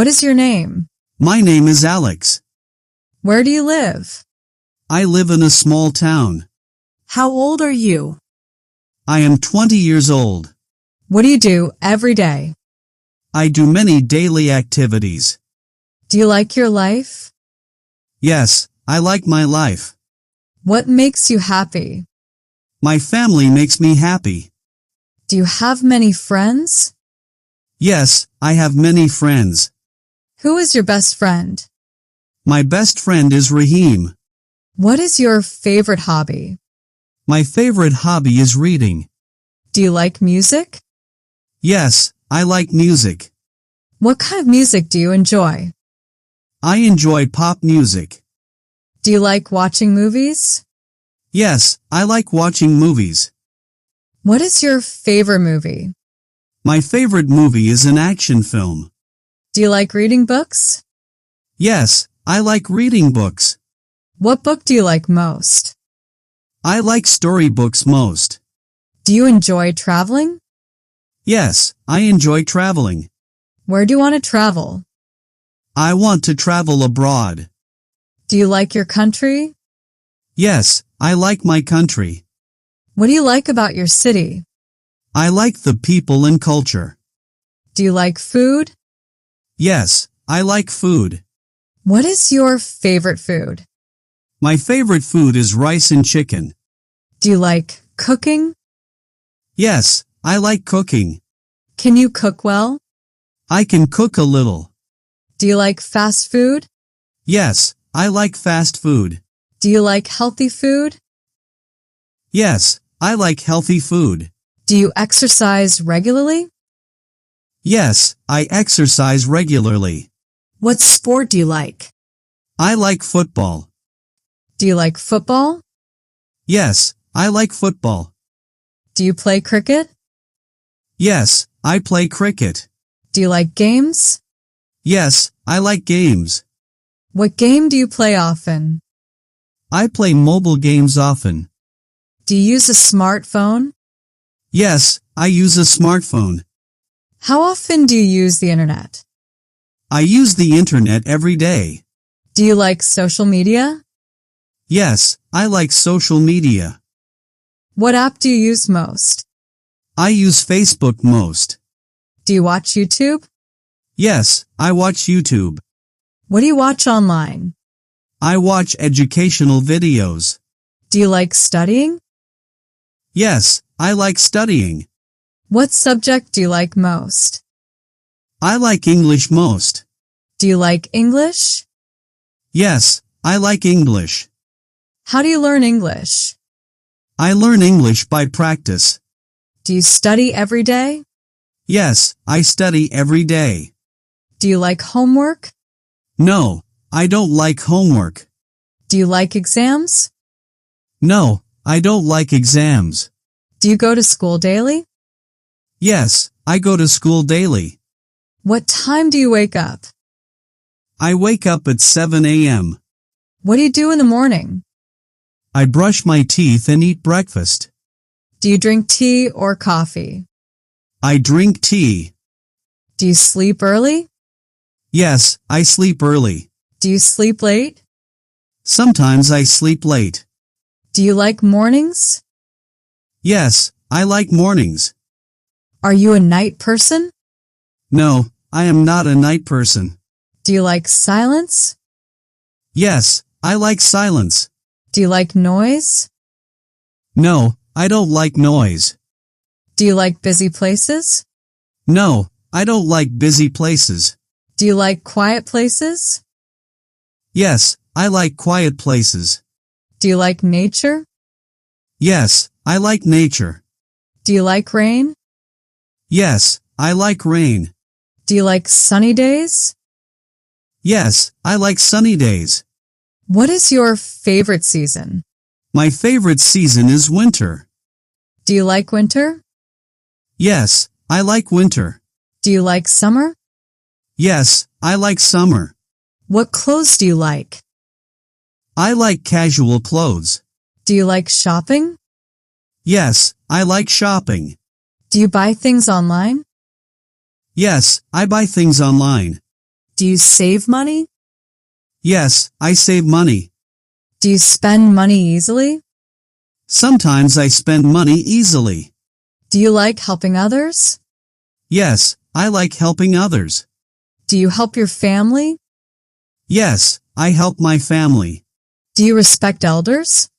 What is your name? My name is Alex. Where do you live? I live in a small town. How old are you? I am 20 years old. What do you do every day? I do many daily activities. Do you like your life? Yes, I like my life. What makes you happy? My family makes me happy. Do you have many friends? Yes, I have many friends. Who is your best friend? My best friend is Raheem. What is your favorite hobby? My favorite hobby is reading. Do you like music? Yes, I like music. What kind of music do you enjoy? I enjoy pop music. Do you like watching movies? Yes, I like watching movies. What is your favorite movie? My favorite movie is an action film. Do you like reading books? Yes, I like reading books. What book do you like most? I like storybooks most. Do you enjoy traveling? Yes, I enjoy traveling. Where do you want to travel? I want to travel abroad. Do you like your country? Yes, I like my country. What do you like about your city? I like the people and culture. Do you like food? Yes, I like food. What is your favorite food? My favorite food is rice and chicken. Do you like cooking? Yes, I like cooking. Can you cook well? I can cook a little. Do you like fast food? Yes, I like fast food. Do you like healthy food? Yes, I like healthy food. Do you exercise regularly? Yes, I exercise regularly. What sport do you like? I like football. Do you like football? Yes, I like football. Do you play cricket? Yes, I play cricket. Do you like games? Yes, I like games. What game do you play often? I play mobile games often. Do you use a smartphone? Yes, I use a smartphone. How often do you use the internet? I use the internet every day. Do you like social media? Yes, I like social media. What app do you use most? I use Facebook most. Do you watch YouTube? Yes, I watch YouTube. What do you watch online? I watch educational videos. Do you like studying? Yes, I like studying. What subject do you like most? I like English most. Do you like English? Yes, I like English. How do you learn English? I learn English by practice. Do you study every day? Yes, I study every day. Do you like homework? No, I don't like homework. Do you like exams? No, I don't like exams. Do you go to school daily? Yes, I go to school daily. What time do you wake up? I wake up at 7 a.m. What do you do in the morning? I brush my teeth and eat breakfast. Do you drink tea or coffee? I drink tea. Do you sleep early? Yes, I sleep early. Do you sleep late? Sometimes I sleep late. Do you like mornings? Yes, I like mornings. Are you a night person? No, I am not a night person. Do you like silence? Yes, I like silence. Do you like noise? No, I don't like noise. Do you like busy places? No, I don't like busy places. Do you like quiet places? Yes, I like quiet places. Do you like nature? Yes, I like nature. Do you like rain? Yes, I like rain. Do you like sunny days? Yes, I like sunny days. What is your favorite season? My favorite season is winter. Do you like winter? Yes, I like winter. Do you like summer? Yes, I like summer. What clothes do you like? I like casual clothes. Do you like shopping? Yes, I like shopping. Do you buy things online? Yes, I buy things online. Do you save money? Yes, I save money. Do you spend money easily? Sometimes I spend money easily. Do you like helping others? Yes, I like helping others. Do you help your family? Yes, I help my family. Do you respect elders?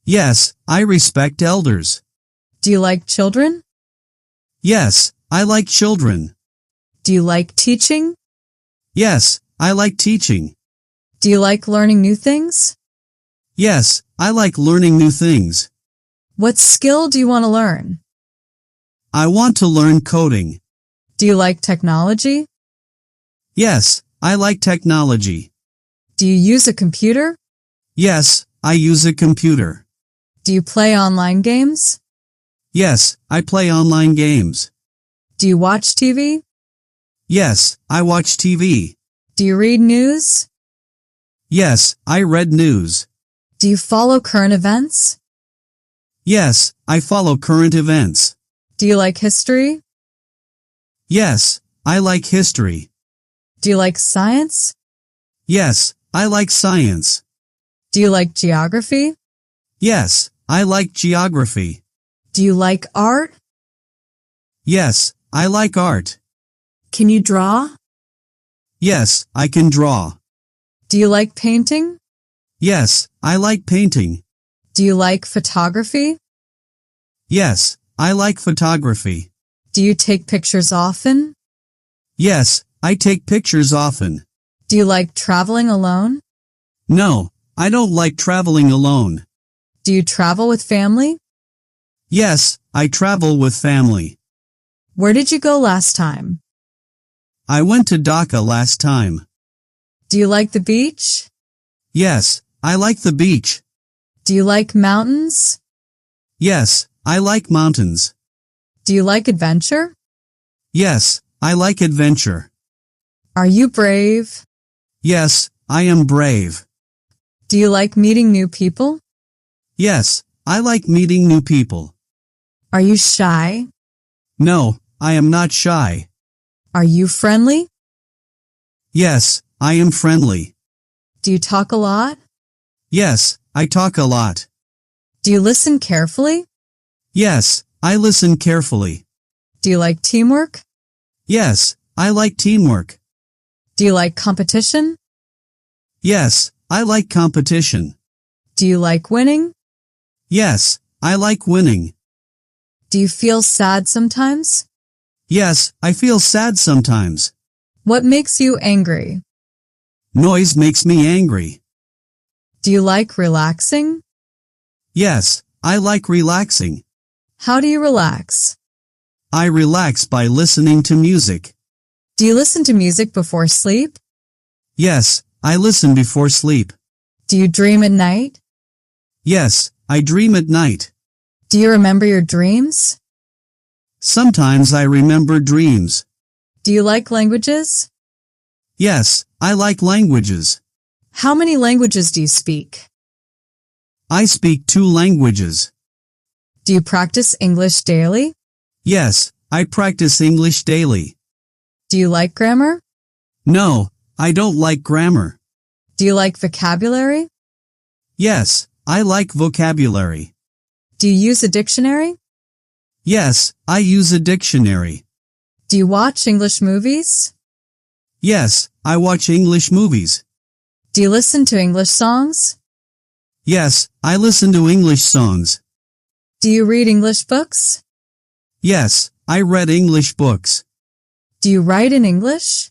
Yes, I respect elders. Do you like children? Yes, I like children. Do you like teaching? Yes, I like teaching. Do you like learning new things? Yes, I like learning new things. What skill do you want to learn? I want to learn coding. Do you like technology? Yes, I like technology. Do you use a computer? Yes, I use a computer. Do you play online games? Yes, I play online games. Do you watch TV? Yes, I watch TV. Do you read news? Yes, I read news. Do you follow current events? Yes, I follow current events. Do you like history? Yes, I like history. Do you like science? Yes, I like science. Do you like geography? Yes, I like geography. Do you like art? Yes, I like art. Can you draw? Yes, I can draw. Do you like painting? Yes, I like painting. Do you like photography? Yes, I like photography. Do you take pictures often? Yes, I take pictures often. Do you like traveling alone? No, I don't like traveling alone. Do you travel with family? Yes, I travel with family. Where did you go last time? I went to Dhaka last time. Do you like the beach? Yes, I like the beach. Do you like mountains? Yes, I like mountains. Do you like adventure? Yes, I like adventure. Are you brave? Yes, I am brave. Do you like meeting new people? Yes, I like meeting new people. Are you shy? No, I am not shy. Are you friendly? Yes, I am friendly. Do you talk a lot? Yes, I talk a lot. Do you listen carefully? Yes, I listen carefully. Do you like teamwork? Yes, I like teamwork. Do you like competition? Yes, I like competition. Do you like winning? Yes, I like winning. Do you feel sad sometimes? Yes, I feel sad sometimes. What makes you angry? Noise makes me angry. Do you like relaxing? Yes, I like relaxing. How do you relax? I relax by listening to music. Do you listen to music before sleep? Yes, I listen before sleep. Do you dream at night? Yes, I dream at night. Do you remember your dreams? Sometimes I remember dreams. Do you like languages? Yes, I like languages. How many languages do you speak? I speak 2 languages. Do you practice English daily? Yes, I practice English daily. Do you like grammar? No, I don't like grammar. Do you like vocabulary? Yes, I like vocabulary. Do you use a dictionary? Yes, I use a dictionary. Do you watch English movies? Yes, I watch English movies. Do you listen to English songs? Yes, I listen to English songs. Do you read English books? Yes, I read English books. Do you write in English?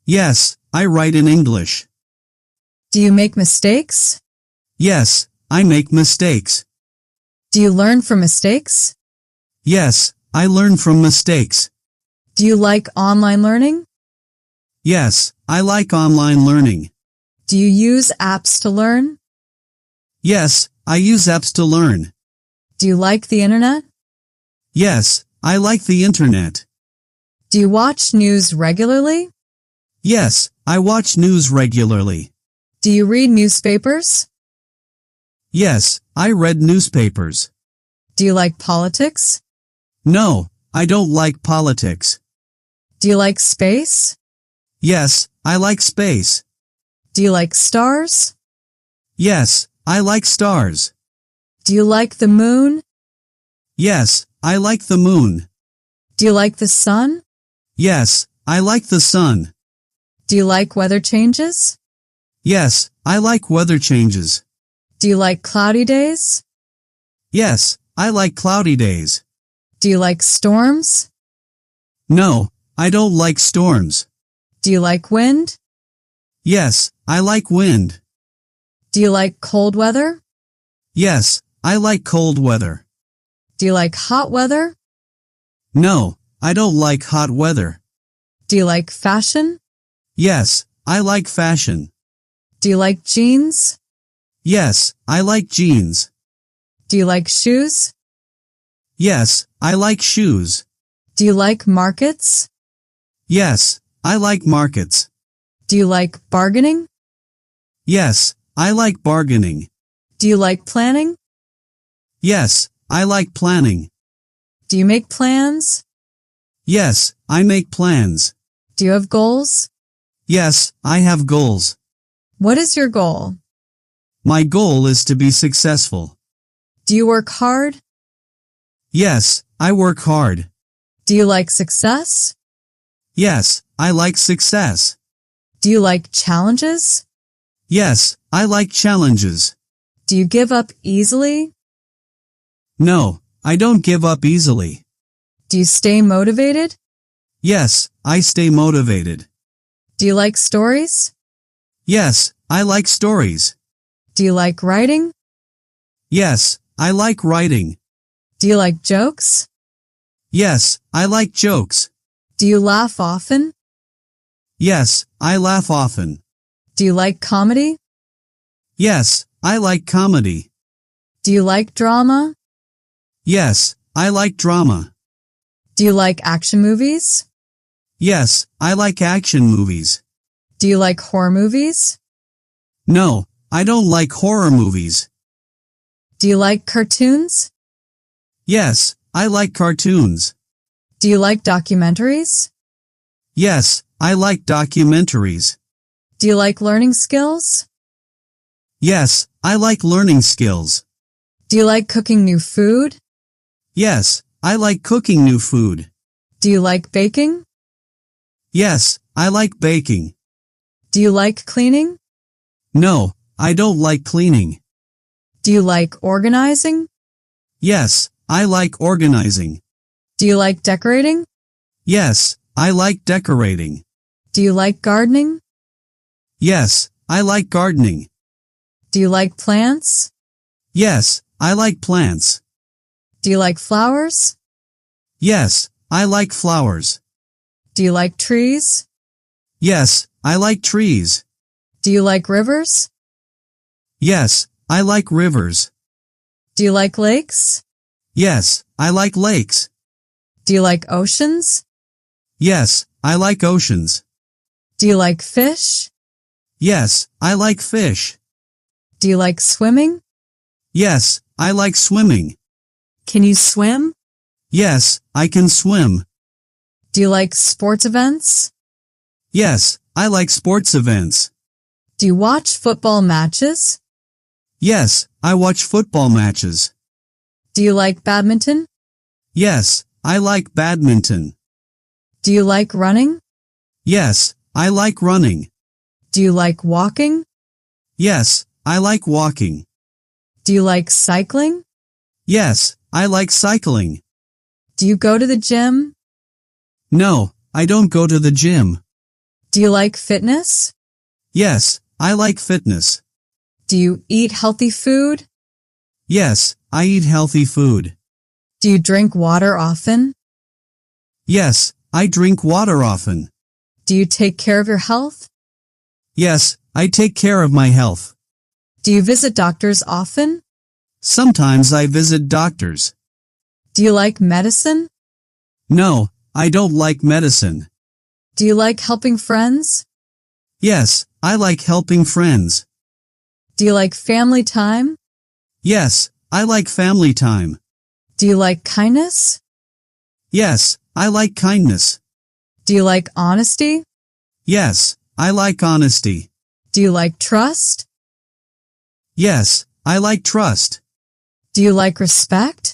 Yes, I write in English. Do you make mistakes? Yes, I make mistakes. Do you learn from mistakes? Yes, I learn from mistakes. Do you like online learning? Yes, I like online learning. Do you use apps to learn? Yes, I use apps to learn. Do you like the internet? Yes, I like the internet. Do you watch news regularly? Yes, I watch news regularly. Do you read newspapers? Yes, I read newspapers. Do you like politics? No, I don't like politics. Do you like space? Yes, I like space. Do you like stars? Yes, I like stars. Do you like the moon? Yes, I like the moon. Do you like the sun? Yes, I like the sun. Do you like weather changes? Yes, I like weather changes. Do you like cloudy days? Yes, I like cloudy days. Do you like storms? No, I don't like storms. Do you like wind? Yes, I like wind. Do you like cold weather? Yes, I like cold weather. Do you like hot weather? No, I don't like hot weather. Do you like fashion? Yes, I like fashion. Do you like jeans? Yes, I like jeans. Do you like shoes? Yes, I like shoes. Do you like markets? Yes, I like markets. Do you like bargaining? Yes, I like bargaining. Do you like planning? Yes, I like planning. Do you make plans? Yes, I make plans. Do you have goals? Yes, I have goals. What is your goal? My goal is to be successful. Do you work hard? Yes, I work hard. Do you like success? Yes, I like success. Do you like challenges? Yes, I like challenges. Do you give up easily? No, I don't give up easily. Do you stay motivated? Yes, I stay motivated. Do you like stories? Yes, I like stories. Do you like writing? Yes, I like writing. Do you like jokes? Yes, I like jokes. Do you laugh often? Yes, I laugh often. Do you like comedy? Yes, I like comedy. Do you like drama? Yes, I like drama. Do you like action movies? Yes, I like action movies. Do you like horror movies? No, I don't like horror movies. Do you like cartoons? Yes, I like cartoons. Do you like documentaries? Yes, I like documentaries. Do you like learning skills? Yes, I like learning skills. Do you like cooking new food? Yes, I like cooking new food. Do you like baking? Yes, I like baking. Do you like cleaning? No, I don't like cleaning. Do you like organizing? Yes, I like organizing. Do you like decorating? Yes, I like decorating. Do you like gardening? Yes, I like gardening. Do you like plants? Yes, I like plants. Do you like flowers? Yes, I like flowers. Do you like trees? Yes, I like trees. Do you like rivers? Yes, I like rivers. Do you like lakes? Yes, I like lakes. Do you like oceans? Yes, I like oceans. Do you like fish? Yes, I like fish. Do you like swimming? Yes, I like swimming. Can you swim? Yes, I can swim. Do you like sports events? Yes, I like sports events. Do you watch football matches? Yes, I watch football matches. Do you like badminton? Yes, I like badminton. Do you like running? Yes, I like running. Do you like walking? Yes, I like walking. Do you like cycling? Yes, I like cycling. Do you go to the gym? No, I don't go to the gym. Do you like fitness? Yes, I like fitness. Do you eat healthy food? Yes, I eat healthy food. Do you drink water often? Yes, I drink water often. Do you take care of your health? Yes, I take care of my health. Do you visit doctors often? Sometimes I visit doctors. Do you like medicine? No, I don't like medicine. Do you like helping friends? Yes, I like helping friends. Do you like family time? Yes, I like family time. Do you like kindness? Yes, I like kindness. Do you like honesty? Yes, I like honesty. Do you like trust? Yes, I like trust. Do you like respect?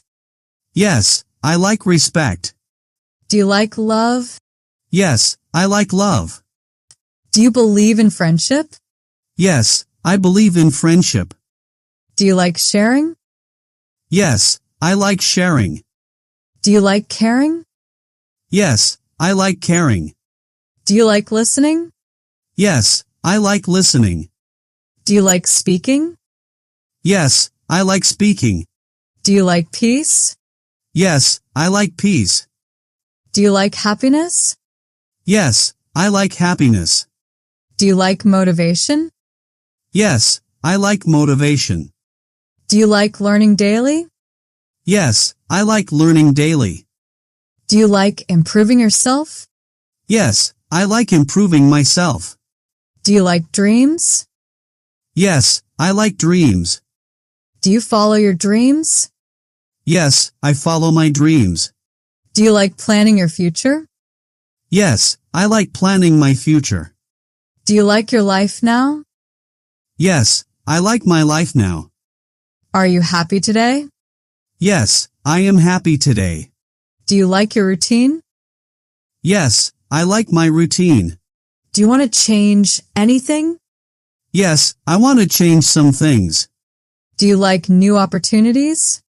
Yes, I like respect. Do you like love? Yes, I like love. Do you believe in friendship? Yes, I believe in friendship. Do you like sharing? Yes, I like sharing. Do you like caring? Yes, I like caring. Do you like listening? Yes, I like listening. Do you like speaking? Yes, I like speaking. Do you like peace? Yes, I like peace. Do you like happiness? Yes, I like happiness. Do you like motivation? Yes, I like motivation. Do you like learning daily? Yes, I like learning daily. Do you like improving yourself? Yes, I like improving myself. Do you like dreams? Yes, I like dreams. Do you follow your dreams? Yes, I follow my dreams. Do you like planning your future? Yes, I like planning my future. Do you like your life now? Yes, I like my life now. Are you happy today? Yes, I am happy today. Do you like your routine? Yes, I like my routine. Do you want to change anything? Yes, I want to change some things. Do you like new opportunities?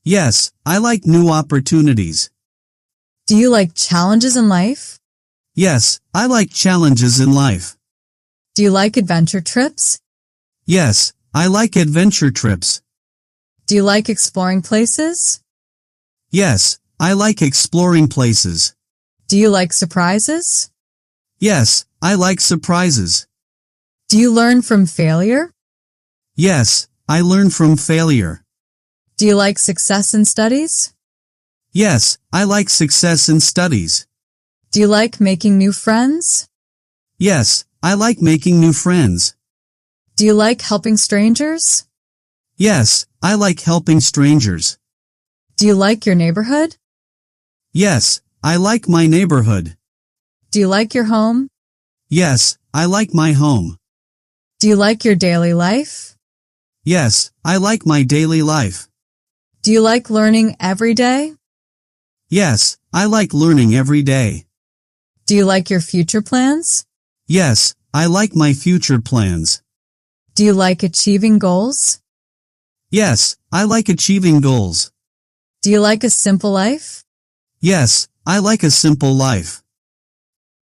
Yes, I like new opportunities. Do you like challenges in life? Yes, I like challenges in life. Do you like adventure trips? Yes, I like adventure trips. Do you like exploring places? Yes, I like exploring places. Do you like surprises? Yes, I like surprises. Do you learn from failure? Yes, I learn from failure. Do you like success in studies? Yes, I like success in studies. Do you like making new friends? Yes, I like making new friends. Do you like helping strangers? Yes, I like helping strangers. Do you like your neighborhood? Yes, I like my neighborhood. Do you like your home? Yes, I like my home. Do you like your daily life? Yes, I like my daily life. Do you like learning every day? Yes, I like learning every day. Do you like your future plans? Yes, I like my future plans. Do you like achieving goals? Yes, I like achieving goals. Do you like a simple life? Yes, I like a simple life.